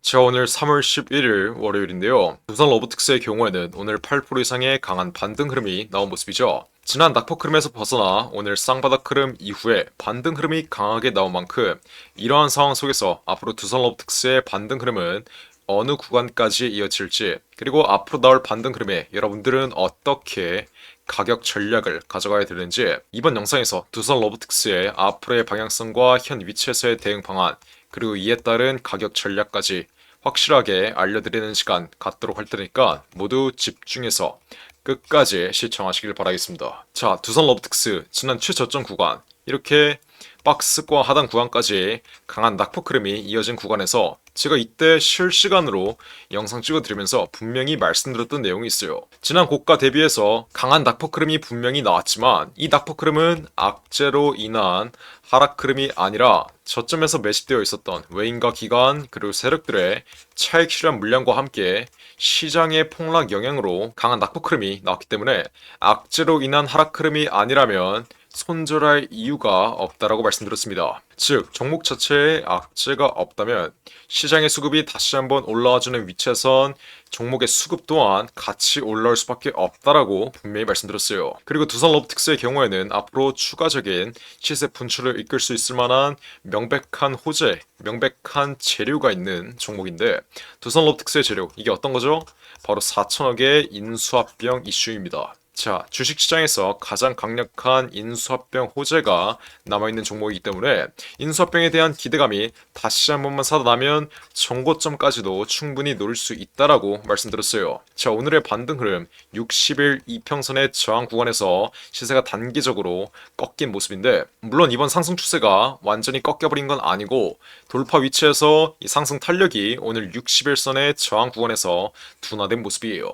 자, 오늘 3월 11일 월요일인데요. 두산 로보틱스의 경우에는 오늘 8% 이상의 강한 반등 흐름이 나온 모습이죠. 지난 낙폭 흐름에서 벗어나 오늘 쌍바닥 흐름 이후에 반등 흐름이 강하게 나온 만큼 이러한 상황 속에서 앞으로 두산 로보틱스의 반등 흐름은 어느 구간까지 이어질지, 그리고 앞으로 나올 반등 흐름에 여러분들은 어떻게 가격 전략을 가져가야 되는지 이번 영상에서 두산 로보틱스의 앞으로의 방향성과 현 위치에서의 대응 방안, 그리고 이에 따른 가격 전략까지 확실하게 알려드리는 시간 갖도록 할 테니까 모두 집중해서 끝까지 시청하시길 바라겠습니다. 자, 두산 로보틱스 지난 최저점 구간, 이렇게 박스권 하단 구간까지 강한 낙폭 흐름이 이어진 구간에서 제가 이때 실시간으로 영상 찍어드리면서 분명히 말씀드렸던 내용이 있어요. 지난 고가 대비해서 강한 낙폭 흐름이 분명히 나왔지만 이 낙폭 흐름은 악재로 인한 하락 흐름이 아니라 저점에서 매집되어 있었던 외인과 기관 그리고 세력들의 차익 실현 물량과 함께 시장의 폭락 영향으로 강한 낙폭 흐름이 나왔기 때문에 악재로 인한 하락 흐름이 아니라면 손절할 이유가 없다라고 말씀드렸습니다. 즉, 종목 자체에 악재가 없다면 시장의 수급이 다시 한번 올라와주는 위치에선 종목의 수급 또한 같이 올라올 수밖에 없다라고 분명히 말씀드렸어요. 그리고 두산 로보틱스의 경우에는 앞으로 추가적인 시세 분출을 이끌 수 있을 만한 명백한 호재, 명백한 재료가 있는 종목인데, 두산 로보틱스의 재료, 이게 어떤 거죠? 바로 4천억의 인수합병 이슈입니다. 자, 주식시장에서 가장 강력한 인수합병 호재가 남아있는 종목이기 때문에 인수합병에 대한 기대감이 다시 한 번만 살아나면 정고점까지도 충분히 노릴 수 있다라고 말씀드렸어요. 자, 오늘의 반등 흐름 60일 이평선의 저항 구간에서 시세가 단기적으로 꺾인 모습인데, 물론 이번 상승 추세가 완전히 꺾여버린 건 아니고 돌파 위치에서 이 상승 탄력이 오늘 60일선의 저항 구간에서 둔화된 모습이에요.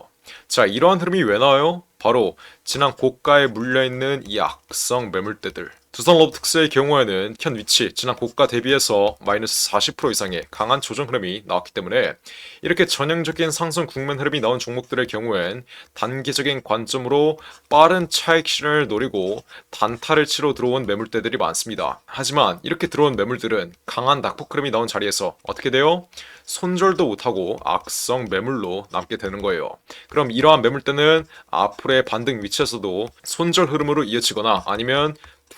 자, 이러한 흐름이 왜 나와요? 바로 지난 고가에 물려있는 이 악성 매물대들. 두산 로보틱스의 경우에는 현 위치, 지난 고가 대비해서 마이너스 40% 이상의 강한 조정 흐름이 나왔기 때문에 이렇게 전형적인 상승 국면 흐름이 나온 종목들의 경우엔 단기적인 관점으로 빠른 차익 실현을 노리고 단타를 치러 들어온 매물대들이 많습니다. 하지만 이렇게 들어온 매물들은 강한 낙폭 흐름이 나온 자리에서 어떻게 돼요? 손절도 못하고 악성 매물로 남게 되는 거예요. 그럼 이러한 매물대는 앞으로의 반등 위치에서도 손절 흐름으로 이어지거나 아니면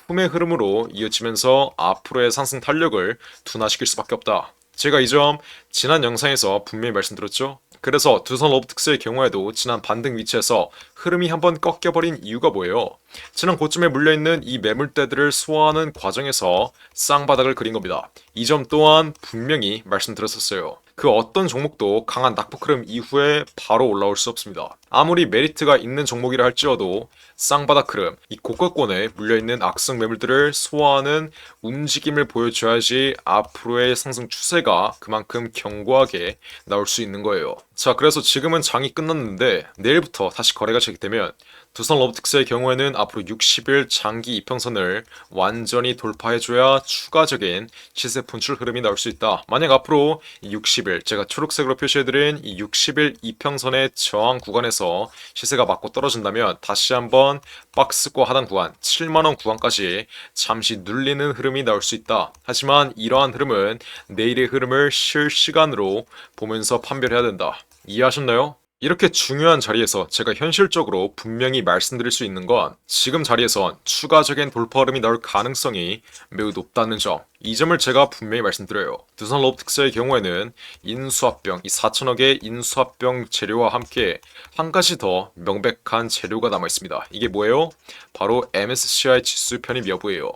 품의 흐름으로 이어지면서 앞으로의 상승 탄력을 둔화시킬 수밖에 없다. 제가 이 점 지난 영상에서 분명히 말씀드렸죠. 그래서 두산 로보틱스의 경우에도 지난 반등 위치에서 흐름이 한번 꺾여버린 이유가 뭐예요? 지난 고점에 물려있는 이 매물대들을 소화하는 과정에서 쌍바닥을 그린 겁니다. 이 점 또한 분명히 말씀드렸었어요. 그 어떤 종목도 강한 낙폭 흐름 이후에 바로 올라올 수 없습니다. 아무리 메리트가 있는 종목이라 할지라도 쌍바닥 흐름, 이 고가권에 물려있는 악성 매물들을 소화하는 움직임을 보여줘야지 앞으로의 상승 추세가 그만큼 견고하게 나올 수 있는 거예요. 자, 그래서 지금은 장이 끝났는데 내일부터 다시 거래가 재개되면 두산 로보틱스의 경우에는 앞으로 60일 장기 이평선을 완전히 돌파해줘야 추가적인 시세 분출 흐름이 나올 수 있다. 만약 앞으로 이 60일, 제가 초록색으로 표시해드린 이 60일 이평선의 저항 구간에서 시세가 맞고 떨어진다면 다시 한번 박스권 하단 구간, 7만원 구간까지 잠시 눌리는 흐름이 나올 수 있다. 하지만 이러한 흐름은 내일의 흐름을 실시간으로 보면서 판별해야 된다. 이해하셨나요? 이렇게 중요한 자리에서 제가 현실적으로 분명히 말씀드릴 수 있는 건 지금 자리에선 추가적인 돌파 흐름이 나올 가능성이 매우 높다는 점, 이 점을 제가 분명히 말씀드려요. 두산 로보틱스의 경우에는 인수합병, 이 4천억의 인수합병 재료와 함께 한 가지 더 명백한 재료가 남아 있습니다. 이게 뭐예요? 바로 MSCI 지수 편입 여부예요.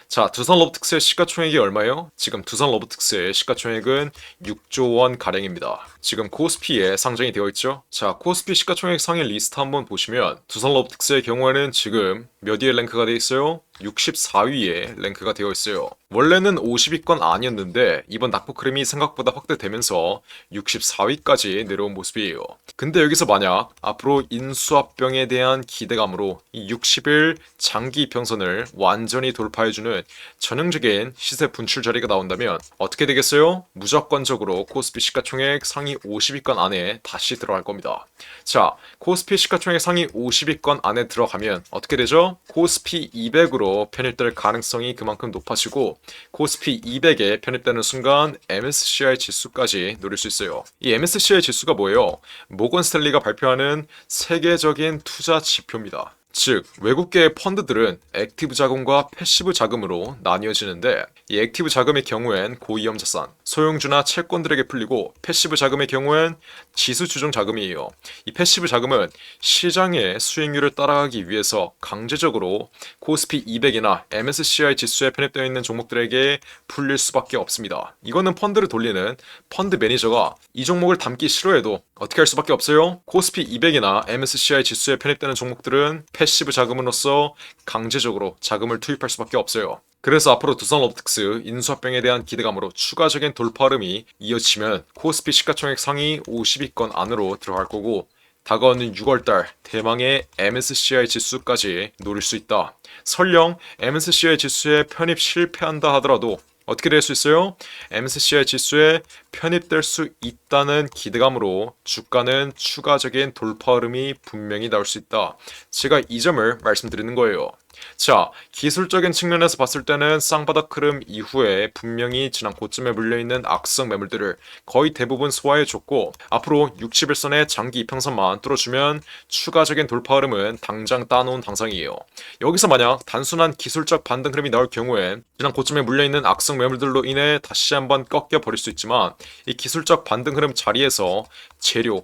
자, 두산 로보틱스의 시가총액이 얼마예요? 지금 두산 로보틱스의 시가총액은 6조 원 가량입니다. 지금 코스피에 상장이 되어 있죠? 자, 코스피 시가총액 상위 리스트 한번 보시면 두산 로보틱스의 경우에는 지금 몇 위에 랭크가 되어 있어요? 64위에 랭크가 되어 있어요. 원래는 50위권 아니었는데 이번 낙폭 흐름이 생각보다 확대되면서 64위까지 내려온 모습이에요. 근데 여기서 만약 앞으로 인수합병에 대한 기대감으로 이 60일 장기 이평선을 완전히 돌파해주는 전형적인 시세 분출 자리가 나온다면 어떻게 되겠어요? 무조건적으로 코스피 시가총액 상위 50위권 안에 다시 들어갈 겁니다. 자, 코스피 시가총액 상위 50위권 안에 들어가면 어떻게 되죠? 코스피 200으로 지수로 편입될 가능성이 그만큼 높아지고 코스피 200에 편입되는 순간 MSCI 지수까지 노릴 수 있어요. 이 MSCI 지수가 뭐예요? 모건 스탠리가 발표하는 세계적인 투자 지표입니다. 즉, 외국계 펀드들은 액티브 자금과 패시브 자금으로 나뉘어지는데 이 액티브 자금의 경우엔 고위험 자산, 소형주나 채권들에게 풀리고 패시브 자금의 경우엔 지수 추종 자금이에요. 이 패시브 자금은 시장의 수익률을 따라가기 위해서 강제적으로 코스피 200이나 MSCI 지수에 편입되어 있는 종목들에게 풀릴 수밖에 없습니다. 이거는 펀드를 돌리는 펀드 매니저가 이 종목을 담기 싫어해도 어떻게 할 수밖에 없어요? 코스피 200이나 MSCI 지수에 편입되는 종목들은 패시브 자금으로서 강제적으로 자금을 투입할 수밖에 없어요. 그래서 앞으로 두산로보틱스 인수합병에 대한 기대감으로 추가적인 돌파 흐름이 이어지면 코스피 시가총액 상위 50위권 안으로 들어갈 거고 다가오는 6월달 대망의 MSCI 지수까지 노릴 수 있다. 설령 MSCI 지수에 편입 실패한다 하더라도 어떻게 될 수 있어요? MSCI 지수에 편입될 수 있다는 기대감으로 주가는 추가적인 돌파 흐름이 분명히 나올 수 있다. 제가 이 점을 말씀드리는 거예요. 자, 기술적인 측면에서 봤을 때는 쌍바닥 흐름 이후에 분명히 지난 고점에 물려있는 악성 매물들을 거의 대부분 소화해줬고 앞으로 60일선의 장기 이평선만 뚫어주면 추가적인 돌파 흐름은 당장 따놓은 당상이에요. 여기서 만약 단순한 기술적 반등 흐름이 나올 경우엔 지난 고점에 물려있는 악성 매물들로 인해 다시 한번 꺾여버릴 수 있지만 이 기술적 반등 흐름 자리에서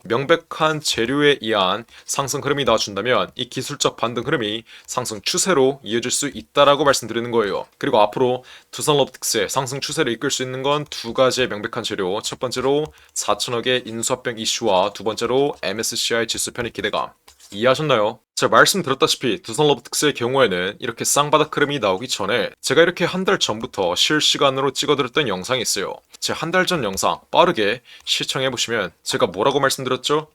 명백한 재료에 의한 상승 흐름이 나와준다면 이 기술적 반등 흐름이 상승 추세로 이어질 수 있다라고 말씀드리는 거예요. 그리고 앞으로 두산로보틱스의 상승 추세를 이끌 수 있는 건 두 가지의 명백한 재료. 첫 번째로 4천억의 인수합병 이슈와 두 번째로 MSCI 지수 편입 기대감. 이해하셨나요? 제가 말씀드렸다시피 두산로보틱스의 경우에는 이렇게 쌍바닥 흐름이 나오기 전에 제가 이렇게 한 달 전부터 실시간으로 찍어드렸던 영상이 있어요. 제 한 달 전 영상 빠르게 시청해보시면 제가 뭐라고 말씀드렸죠?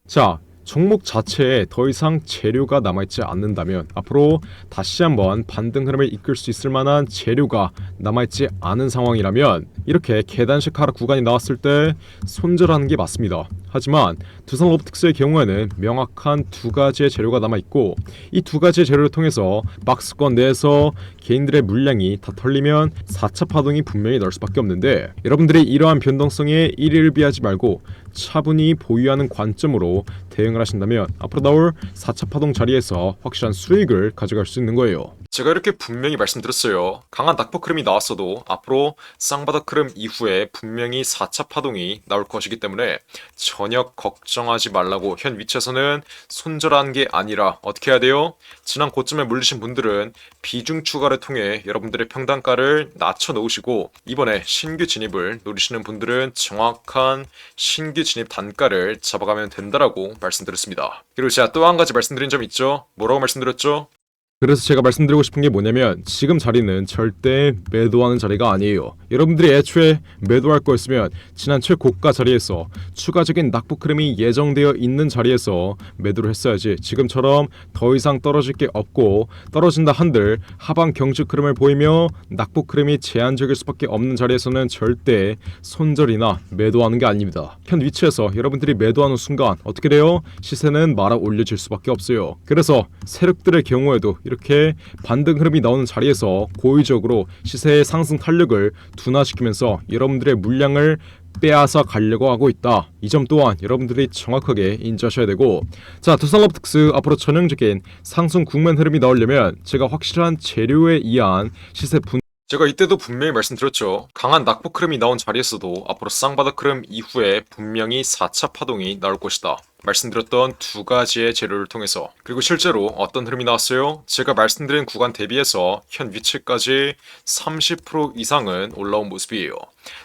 자, 종목 자체에 더 이상 재료가 남아있지 않는다면 앞으로 다시 한번 반등 흐름을 이끌 수 있을 만한 재료가 남아있지 않은 상황이라면 이렇게 계단식 하락 구간이 나왔을 때 손절하는 게 맞습니다. 하지만 두산로보틱스의 경우에는 명확한 두 가지의 재료가 남아있고 이 두 가지의 재료를 통해서 박스권 내에서 개인들의 물량이 다 털리면 4차 파동이 분명히 나올 수밖에 없는데 여러분들이 이러한 변동성에 일일비하지 말고 차분히 보유하는 관점으로 대응을 하신다면 앞으로 나올 4차 파동 자리에서 확실한 수익을 가져갈 수 있는 거예요. 제가 이렇게 분명히 말씀드렸어요. 강한 낙폭 흐름이 나왔어도 앞으로 쌍바닥 흐름 이후에 분명히 4차 파동이 나올 것이기 때문에 전혀 걱정하지 말라고 현 위치에서는 손절하는 게 아니라 어떻게 해야 돼요? 지난 고점에 물리신 분들은 비중 추가를 통해 여러분들의 평단가를 낮춰 놓으시고 이번에 신규 진입을 노리시는 분들은 정확한 신규 진입 단가를 잡아가면 된다라고 말씀드렸습니다. 그리고 제가 또 한 가지 말씀드린 점 있죠? 뭐라고 말씀드렸죠? 그래서 제가 말씀드리고 싶은 게 뭐냐면 지금 자리는 절대 매도하는 자리가 아니에요. 여러분들이 애초에 매도할 거였으면 지난 최고가 자리에서 추가적인 낙폭 흐름이 예정되어 있는 자리에서 매도를 했어야지 지금처럼 더 이상 떨어질 게 없고 떨어진다 한들 하방 경직 흐름을 보이며 낙폭 흐름이 제한적일 수밖에 없는 자리에서는 절대 손절이나 매도하는 게 아닙니다. 현 위치에서 여러분들이 매도하는 순간 어떻게 돼요? 시세는 말아 올려질 수밖에 없어요. 그래서 세력들의 경우에도 이렇게 반등 흐름이 나오는 자리에서 고의적으로 시세의 상승 탄력을 둔화시키면서 여러분들의 물량을 빼앗아 가려고 하고 있다. 이 점 또한 여러분들이 정확하게 인지하셔야 되고 자, 두산로보틱스 앞으로 전형적인 상승 국면 흐름이 나오려면 제가 확실한 재료에 의한 시세 제가 이때도 분명히 말씀드렸죠. 강한 낙폭 흐름이 나온 자리에서도 앞으로 쌍바닥 흐름 이후에 분명히 4차 파동이 나올 것이다. 말씀드렸던 두 가지의 재료를 통해서 그리고 실제로 어떤 흐름이 나왔어요? 제가 말씀드린 구간 대비해서 현 위치까지 30% 이상은 올라온 모습이에요.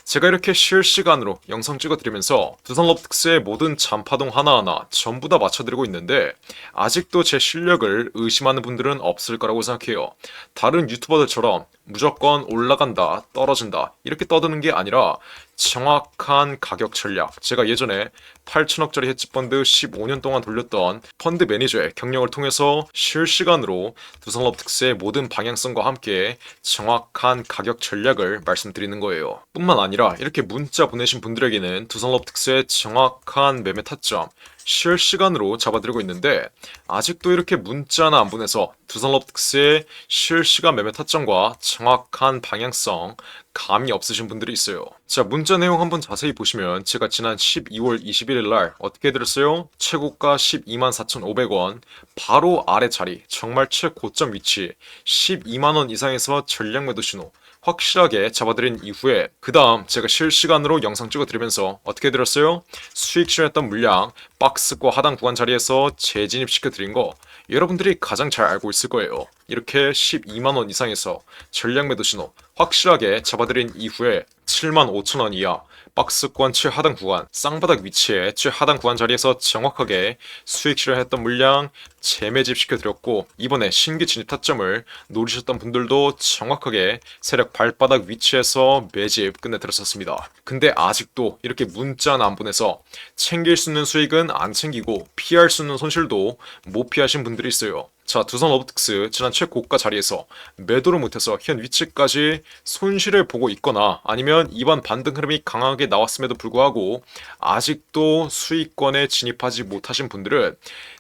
제가 이렇게 실시간으로 영상 찍어드리면서 두산로보틱스의 모든 잔파동 하나하나 전부 다 맞춰드리고 있는데 아직도 제 실력을 의심하는 분들은 없을 거라고 생각해요. 다른 유튜버들처럼 무조건 올라간다, 떨어진다 이렇게 떠드는 게 아니라 정확한 가격 전략. 제가 예전에 8천억짜리 헤지펀드 15년 동안 돌렸던 펀드 매니저의 경력을 통해서 실시간으로 두산로보틱스의 모든 방향성과 함께 정확한 가격 전략을 말씀드리는 거예요. 뿐만 뿐만 아니라 이렇게 문자 보내신 분들에게는 두산럽특스의 정확한 매매 타점 실시간으로 잡아드리고 있는데, 아직도 이렇게 문자나 안 보내서 두산럽특스의 실시간 매매 타점과 정확한 방향성 감이 없으신 분들이 있어요. 자, 문자 내용 한번 자세히 보시면 제가 지난 12월 21일 날 어떻게 드렸어요? 최고가 124,500원, 바로 아래 자리, 정말 최고점 위치 12만원 이상에서 전략 매도 신호 확실하게 잡아드린 이후에 그 다음 제가 실시간으로 영상 찍어드리면서 어떻게 드렸어요? 수익 실현했던 물량 박스권 하단 구간 자리에서 재진입시켜드린 거 여러분들이 가장 잘 알고 있을 거예요. 이렇게 12만원 이상에서 전략 매도 신호 확실하게 잡아드린 이후에 75,000원 이하 박스권 최하단 구간 쌍바닥 위치에 최하단 구간 자리에서 정확하게 수익 실현했던 물량 재매집 시켜드렸고, 이번에 신규 진입 타점을 노리셨던 분들도 정확하게 세력 발바닥 위치에서 매집 끝내드렸었습니다. 근데 아직도 이렇게 문자는 안 보내서 챙길 수 있는 수익은 안 챙기고 피할 수 있는 손실도 못 피하신 분들이 있어요. 자, 두산로보틱스 지난 최고가 자리에서 매도를 못해서 현 위치까지 손실을 보고 있거나 아니면 이번 반등 흐름이 강하게 나왔음에도 불구하고 아직도 수익권에 진입하지 못하신 분들은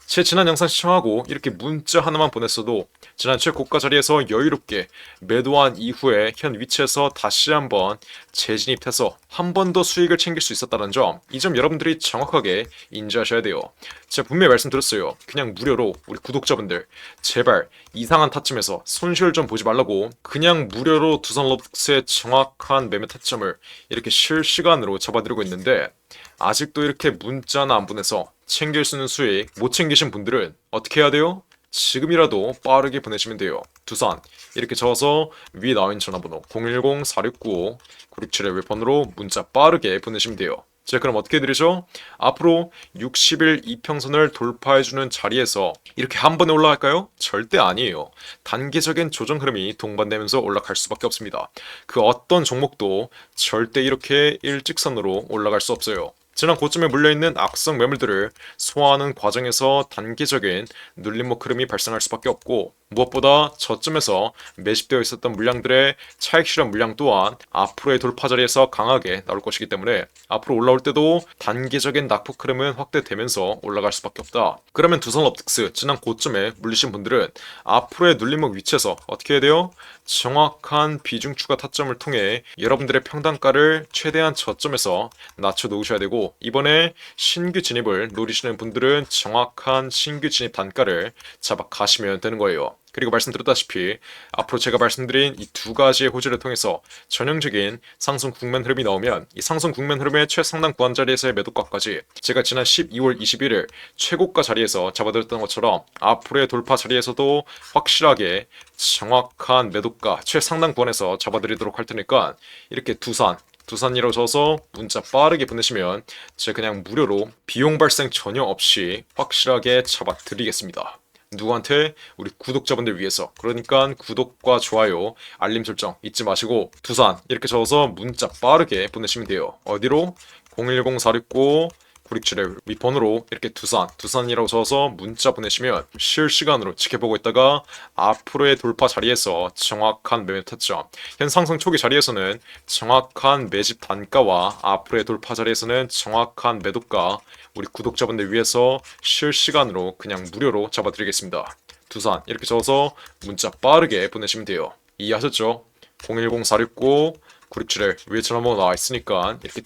제 지난 영상 시청하고 이렇게 문자 하나만 보냈어도 지난 최고가 자리에서 여유롭게 매도한 이후에 현 위치에서 다시 한번 재진입해서 한 번 더 수익을 챙길 수 있었다는 점, 이 점 여러분들이 정확하게 인지하셔야 돼요. 제가 분명히 말씀드렸어요. 그냥 무료로 우리 구독자분들 제발 이상한 타점에서 손실 좀 보지 말라고, 그냥 무료로 두산로보틱스의 정확한 매매 타점을 이렇게 실시간으로 잡아드리고 있는데, 아직도 이렇게 문자나 안 보내서 챙길 수 있는 수익 못 챙기신 분들은 어떻게 해야 돼요? 지금이라도 빠르게 보내시면 돼요. 두산 이렇게 적어서 위에 나와있는 전화번호 010-4695-9671 웹번으로 문자 빠르게 보내시면 돼요. 자, 그럼 어떻게 해드리죠? 앞으로 60일 이평선을 돌파해주는 자리에서 이렇게 한 번에 올라갈까요? 절대 아니에요. 단계적인 조정 흐름이 동반되면서 올라갈 수밖에 없습니다. 그 어떤 종목도 절대 이렇게 일직선으로 올라갈 수 없어요. 지난 고점에 물려있는 악성 매물들을 소화하는 과정에서 단계적인 눌림목 흐름이 발생할 수밖에 없고, 무엇보다 저점에서 매집되어 있었던 물량들의 차익 실현 물량 또한 앞으로의 돌파 자리에서 강하게 나올 것이기 때문에 앞으로 올라올 때도 단계적인 낙폭 흐름은 확대되면서 올라갈 수밖에 없다. 그러면 두산업틱스 지난 고점에 물리신 분들은 앞으로의 눌림목 위치에서 어떻게 해야 돼요? 정확한 비중 추가 타점을 통해 여러분들의 평단가를 최대한 저점에서 낮춰 놓으셔야 되고, 이번에 신규 진입을 노리시는 분들은 정확한 신규 진입 단가를 잡아 가시면 되는 거예요. 그리고 말씀드렸다시피 앞으로 제가 말씀드린 이 두 가지의 호재를 통해서 전형적인 상승 국면 흐름이 나오면 이 상승 국면 흐름의 최상단 구간 자리에서의 매도가까지 제가 지난 12월 21일 최고가 자리에서 잡아드렸던 것처럼 앞으로의 돌파 자리에서도 확실하게 정확한 매도가 최상단 구간에서 잡아드리도록 할 테니까 이렇게 두산이라고 적어서 문자 빠르게 보내시면 제가 그냥 무료로 비용 발생 전혀 없이 확실하게 잡아드리겠습니다. 누구한테? 우리 구독자분들 위해서. 그러니까 구독과 좋아요, 알림 설정 잊지 마시고 두산 이렇게 적어서 문자 빠르게 보내시면 돼요. 어디로? 010-469 9671 윗번호로 이렇게 두산이라고 적어서 문자 보내시면 실시간으로 지켜보고 있다가 앞으로의 돌파 자리에서 정확한 매매 타점, 현 상승 초기 자리에서는 정확한 매집 단가와 앞으로의 돌파 자리에서는 정확한 매도가 우리 구독자분들 위해서 실시간으로 그냥 무료로 잡아드리겠습니다. 두산 이렇게 적어서 문자 빠르게 보내시면 돼요. 이해하셨죠? 010-469 9671 위에 전화번호 나와 있으니까 이렇게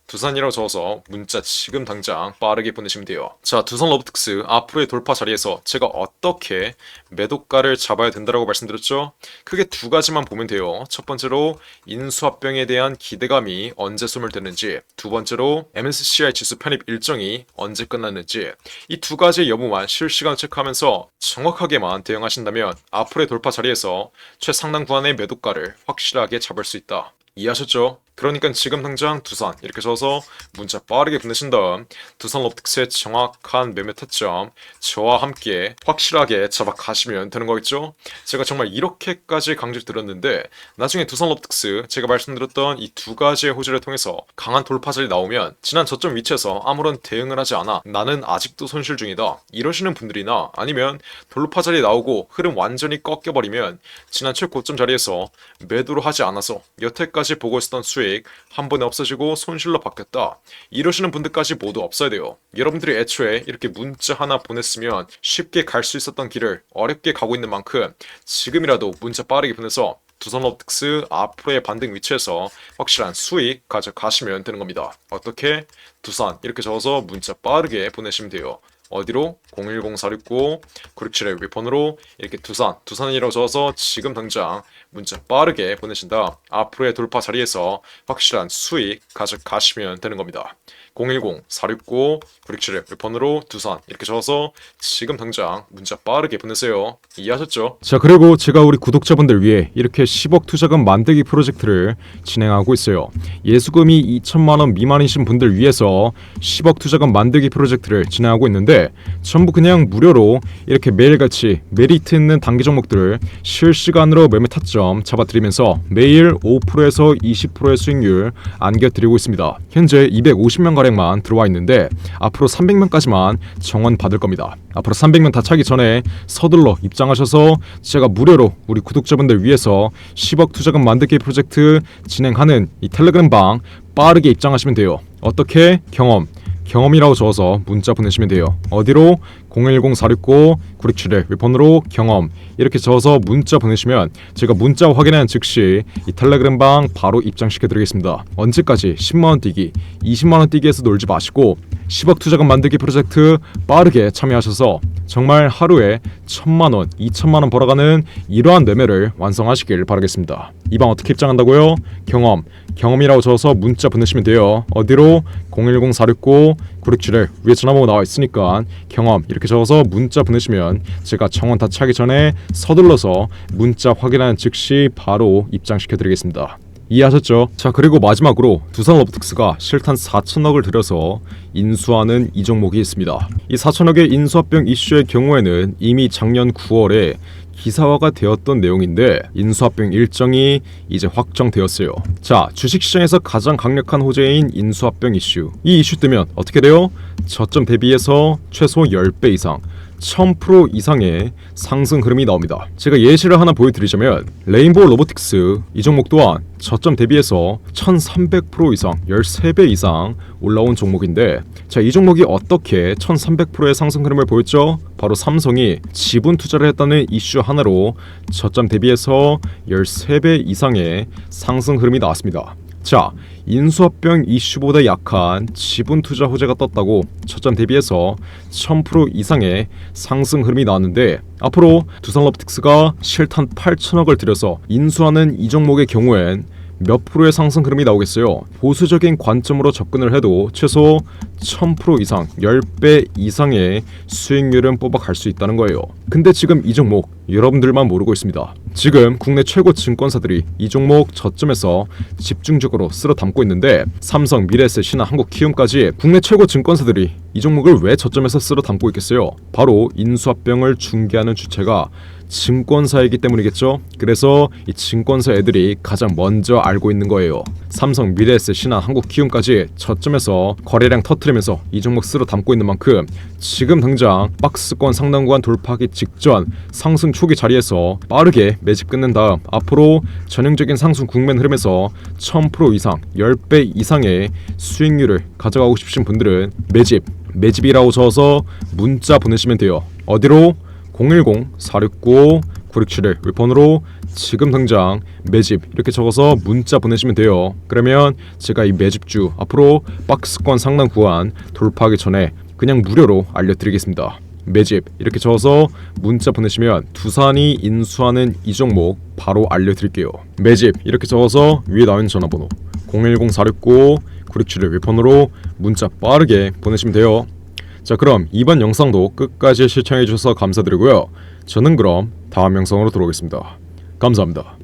두산이라고 적어서 문자 지금 당장 빠르게 보내시면 돼요. 자, 두산로보틱스 앞으로의 돌파 자리에서 제가 어떻게 매도가를 잡아야 된다고 말씀드렸죠? 크게 두 가지만 보면 돼요. 첫 번째로 인수합병에 대한 기대감이 언제 소멸되는지, 두 번째로 MSCI 지수 편입 일정이 언제 끝났는지, 이 두 가지의 여부만 실시간 체크하면서 정확하게만 대응하신다면 앞으로의 돌파 자리에서 최상단 구간의 매도가를 확실하게 잡을 수 있다. 이해하셨죠? 그러니까 지금 당장 두산 이렇게 써서 문자 빠르게 보내신 다음 두산로보틱스의 정확한 매매 타점 저와 함께 확실하게 잡아 가시면 되는 거겠죠? 제가 정말 이렇게까지 강조를 드렸는데 나중에 두산로보틱스 제가 말씀드렸던 이 두 가지의 호재를 통해서 강한 돌파절이 나오면 지난 저점 위치에서 아무런 대응을 하지 않아 나는 아직도 손실 중이다 이러시는 분들이나, 아니면 돌파절이 나오고 흐름 완전히 꺾여버리면 지난 최고점 자리에서 매도를 하지 않아서 여태까지 보고 있었던 수익 수익 한 번에 없어지고 손실로 바뀌었다. 이러시는 분들까지 모두 없어야 돼요. 여러분들이 애초에 이렇게 문자 하나 보냈으면 쉽게 갈 수 있었던 길을 어렵게 가고 있는 만큼 지금이라도 문자 빠르게 보내서 두산로보틱스 앞으로의 반등 위치에서 확실한 수익 가져가시면 되는 겁니다. 어떻게? 두산 이렇게 적어서 문자 빠르게 보내시면 돼요. 어디로? 010-469-9671 윗번호로 이렇게 두산이라고 적어서 지금 당장 문자 빠르게 보내신다. 앞으로의 돌파 자리에서 확실한 수익 가져가시면 되는 겁니다. 010-469-9671 윗번호로 두산 이렇게 적어서 지금 당장 문자 빠르게 보내세요. 이해하셨죠? 자, 그리고 제가 우리 구독자분들 위해 이렇게 10억 투자금 만들기 프로젝트를 진행하고 있어요. 예수금이 2천만원 미만이신 분들 위해서 10억 투자금 만들기 프로젝트를 진행하고 있는데 전부 그냥 무료로 이렇게 매일같이 메리트 있는 단기 종목들을 실시간으로 매매 타점 잡아드리면서 매일 5%에서 20%의 수익률 안겨드리고 있습니다. 현재 250명가량만 들어와 있는데 앞으로 300명까지만 정원 받을 겁니다. 앞으로 300명 다 차기 전에 서둘러 입장하셔서 제가 무료로 우리 구독자분들 위해서 10억 투자금 만들기 프로젝트 진행하는 이 텔레그램 방 빠르게 입장하시면 돼요. 어떻게? 경험이라고 적어서 문자 보내시면 돼요. 어디로? 010-469-9671 윗번호로 경험 이렇게 적어서 문자 보내시면 제가 문자 확인한 즉시 이 텔레그램 방 바로 입장시켜 드리겠습니다. 언제까지 10만원 뛰기, 20만원 뛰기에서 놀지 마시고 10억 투자금 만들기 프로젝트 빠르게 참여하셔서 정말 하루에 1,000만원, 2,000만원 벌어가는 이러한 매매를 완성하시길 바라겠습니다. 이 방 어떻게 입장한다고요? 경험이라고 적어서 문자 보내시면 돼요. 어디로? 010-469-9671 위에 전화번호 나와 있으니까 경험 이렇게 적어서 문자 보내시면 제가 정원 다 차기 전에 서둘러서 문자 확인한 즉시 바로 입장시켜 드리겠습니다. 이해하셨죠? 자, 그리고 마지막으로 두산로보틱스가 실탄 4천억을 들여서 인수하는 이 종목이 있습니다. 이 4천억의 인수합병 이슈의 경우에는 이미 작년 9월에 기사화가 되었던 내용인데 인수합병 일정이 이제 확정되었어요. 자, 주식시장에서 가장 강력한 호재인 인수합병 이슈. 이 이슈 뜨면 어떻게 돼요? 저점 대비해서 최소 10배 이상 1000% 이상의 상승 흐름이 나옵니다. 제가 예시를 하나 보여드리자면 레인보우 로보틱스 이 종목 또한 저점 대비해서 1300% 이상 13배 이상 올라온 종목인데 자, 이 종목이 어떻게 1300%의 상승 흐름을 보였죠? 바로 삼성이 지분 투자를 했다는 이슈 하나로 저점 대비해서 13배 이상의 상승 흐름이 나왔습니다. 자, 인수합병 이슈보다 약한 지분 투자 호재가 떴다고 저점 대비해서 1000% 이상의 상승 흐름이 나왔는데 앞으로 두산로보틱스가 실탄 8천억을 들여서 인수하는 이 종목의 경우엔 몇 프로의 상승 흐름이 나오겠어요? 보수적인 관점으로 접근을 해도 최소 1000% 이상 10배 이상의 수익률은 뽑아갈 수 있다는 거예요. 근데 지금 이 종목 여러분들만 모르고 있습니다. 지금 국내 최고 증권사들이 이 종목 저점에서 집중적으로 쓸어 담고 있는데 삼성, 미래에셋, 신한, 한국키움까지 국내 최고 증권사들이 이 종목을 왜 저점에서 쓸어 담고 있겠어요? 바로 인수합병을 중개하는 주체가 증권사이기 때문이겠죠. 그래서 이 증권사 애들이 가장 먼저 알고 있는 거예요. 삼성, 미래에셋, 신한, 한국키움까지 저점에서 거래량 터트리면서 이 종목 쓸어 담고 있는 만큼 지금 당장 박스권 상단 구간 돌파하기 직전 상승 초기 자리에서 빠르게 매집 끝낸 다음 앞으로 전형적인 상승 국면 흐름에서 1000% 이상 10배 이상의 수익률을 가져가고 싶으신 분들은 매집이라고 적어서 문자 보내시면 돼요. 어디로? 010-469-9671 윗번호로 지금 당장 매집 이렇게 적어서 문자 보내시면 돼요. 그러면 제가 이 매집주 앞으로 박스권 상단 구간 돌파하기 전에 그냥 무료로 알려드리겠습니다. 매집 이렇게 적어서 문자 보내시면 두산이 인수하는 이 종목 바로 알려드릴게요. 매집 이렇게 적어서 위에 나온 전화번호 010-469-9671 윗번호로 문자 빠르게 보내시면 돼요. 자, 그럼 이번 영상도 끝까지 시청해주셔서 감사드리고요. 저는 그럼 다음 영상으로 돌아오겠습니다. 감사합니다.